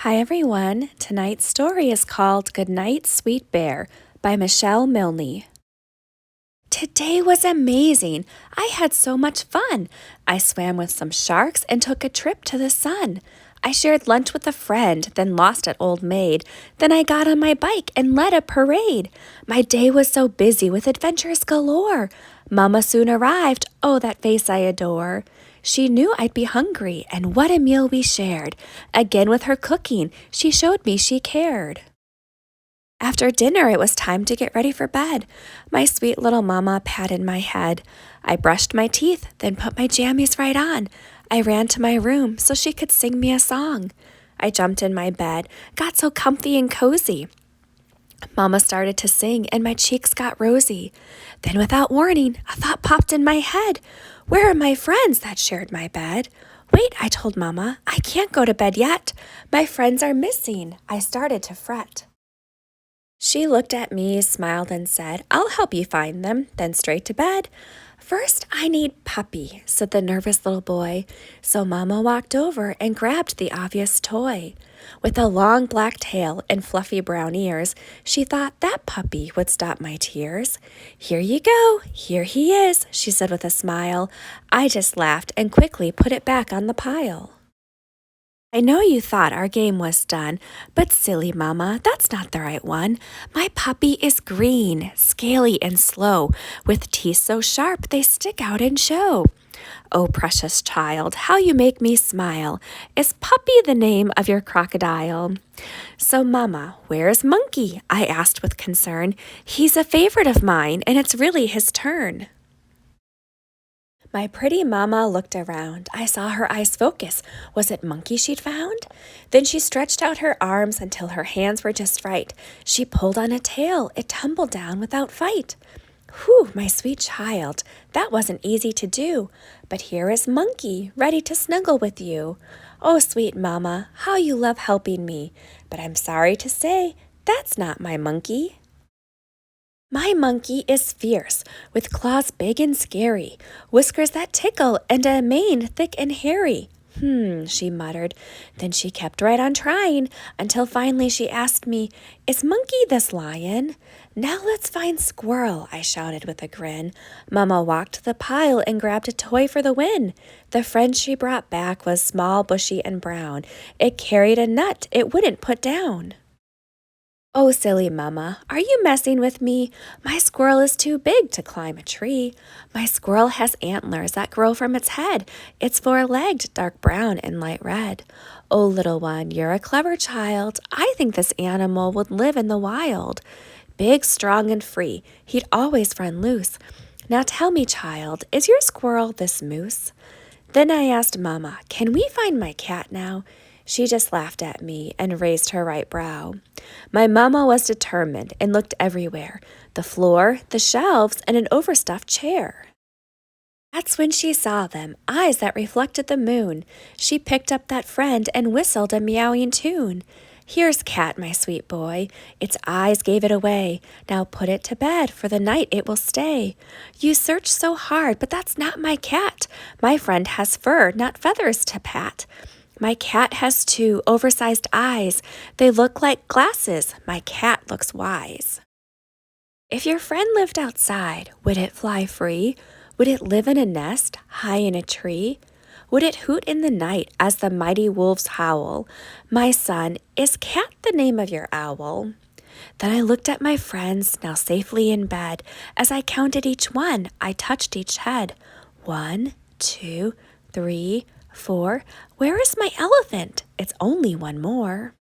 Hi everyone, tonight's story is called Goodnight, Sweet Bear by Milne. Today was amazing. I had so much fun. I swam with some sharks and took a trip to the sun. I shared lunch with a friend, then lost at Old Maid. Then I got on my bike and led a parade. My day was so busy with adventures galore. Mama soon arrived, oh, that face I adore. She knew I'd be hungry, and what a meal we shared. Again with her cooking, she showed me she cared. After dinner, it was time to get ready for bed. My sweet little mama patted my head. I brushed my teeth, then put my jammies right on. I ran to my room so she could sing me a song. I jumped in my bed, got so comfy and cozy. Mama started to sing, and my cheeks got rosy. Then, without warning, a thought popped in my head. Where are my friends that shared my bed? Wait, I told Mama, I can't go to bed yet. My friends are missing. I started to fret. She looked at me, smiled, and said, I'll help you find them, then straight to bed. First, I need Puppy, said the nervous little boy. So Mama walked over and grabbed the obvious toy. With a long black tail and fluffy brown ears, she thought that puppy would stop my tears. Here you go, here he is, she said with a smile. I just laughed and quickly put it back on the pile. I know you thought our game was done, but silly Mama, that's not the right one. My puppy is green, scaly and slow, with teeth so sharp they stick out and show. Oh, precious child, how you make me smile. Is Puppy the name of your crocodile? So, Mama, where's Monkey? I asked with concern. He's a favorite of mine, and it's really his turn. My pretty Mama looked around. I saw her eyes focus. Was it Monkey she'd found? Then she stretched out her arms until her hands were just right. She pulled on a tail. It tumbled down without fight. Whew, my sweet child, that wasn't easy to do. But here is Monkey, ready to snuggle with you. Oh, sweet Mama, how you love helping me. But I'm sorry to say, that's not my monkey. My monkey is fierce, with claws big and scary, whiskers that tickle, and a mane thick and hairy. She muttered. Then she kept right on trying, until finally she asked me, Is Monkey this lion? Now let's find Squirrel, I shouted with a grin. Mama walked to the pile and grabbed a toy for the win. The friend she brought back was small, bushy, and brown. It carried a nut it wouldn't put down. Oh, silly Mama, are you messing with me? My squirrel is too big to climb a tree. My squirrel has antlers that grow from its head. It's four-legged, dark brown and light red. Oh, little one, you're a clever child. I think this animal would live in the wild. Big, strong, and free, he'd always run loose. Now tell me, child, is your squirrel this moose? Then I asked Mama, can we find my cat now? She just laughed at me and raised her right brow. My Mama was determined and looked everywhere, the floor, the shelves, and an overstuffed chair. That's when she saw them, eyes that reflected the moon. She picked up that friend and whistled a meowing tune. Here's Cat, my sweet boy. Its eyes gave it away. Now put it to bed, for the night it will stay. You search so hard, but that's not my cat. My friend has fur, not feathers to pat. My cat has two oversized eyes. They look like glasses. My cat looks wise. If your friend lived outside, would it fly free? Would it live in a nest, high in a tree? Would it hoot in the night as the mighty wolves howl? My son, is Cat the name of your owl? Then I looked at my friends, now safely in bed. As I counted each one, I touched each head. 1, 2, 3, 4. Where is my elephant? It's only one more.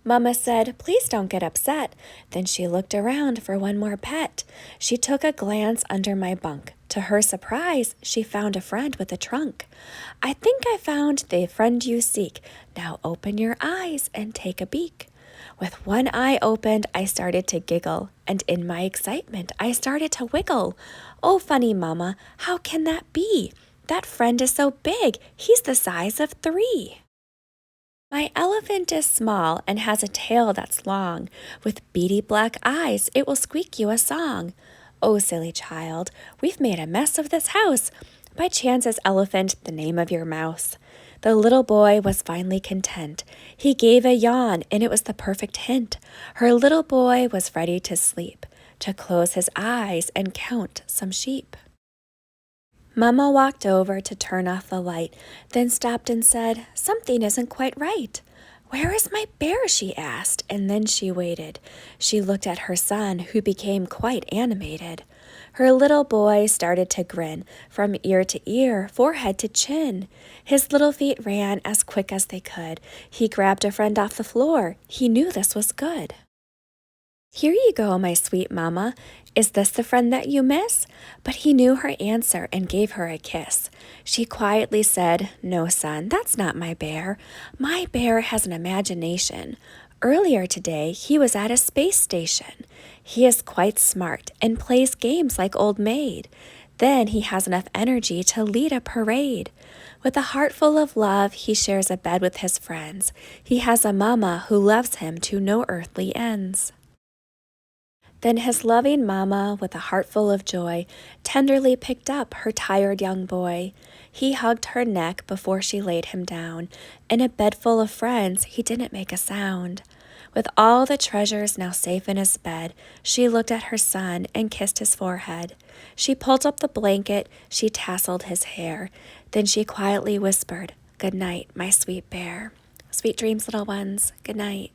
Mama said, please don't get upset. Then she looked around for one more pet. She took a glance under my bunk. To her surprise, she found a friend with a trunk. I think I found the friend you seek. Now open your eyes and take a peek. With one eye opened, I started to giggle, and in my excitement, I started to wiggle. Oh, funny Mama, how can that be? That friend is so big, he's the size of 3. My elephant is small and has a tail that's long. With beady black eyes, it will squeak you a song. Oh, silly child, we've made a mess of this house. By chance is Elephant the name of your mouse? The little boy was finally content. He gave a yawn, and it was the perfect hint. Her little boy was ready to sleep, to close his eyes and count some sheep. Mama walked over to turn off the light, then stopped and said, "Something isn't quite right." "Where is my bear?" she asked, and then she waited. She looked at her son, who became quite animated. Her little boy started to grin, from ear to ear, forehead to chin. His little feet ran as quick as they could. He grabbed a friend off the floor. He knew this was good. "Here you go, my sweet mamma. Is this the friend that you miss?" But he knew her answer and gave her a kiss. She quietly said, "No, son, that's not my bear. My bear has an imagination. Earlier today, he was at a space station. He is quite smart and plays games like Old Maid. Then he has enough energy to lead a parade. With a heart full of love, he shares a bed with his friends. He has a mama who loves him to no earthly ends." Then his loving mamma, with a heart full of joy, tenderly picked up her tired young boy. He hugged her neck before she laid him down. In a bed full of friends, he didn't make a sound. With all the treasures now safe in his bed, she looked at her son and kissed his forehead. She pulled up the blanket, she tasseled his hair. Then she quietly whispered, "Good night, my sweet bear." Sweet dreams, little ones. Good night.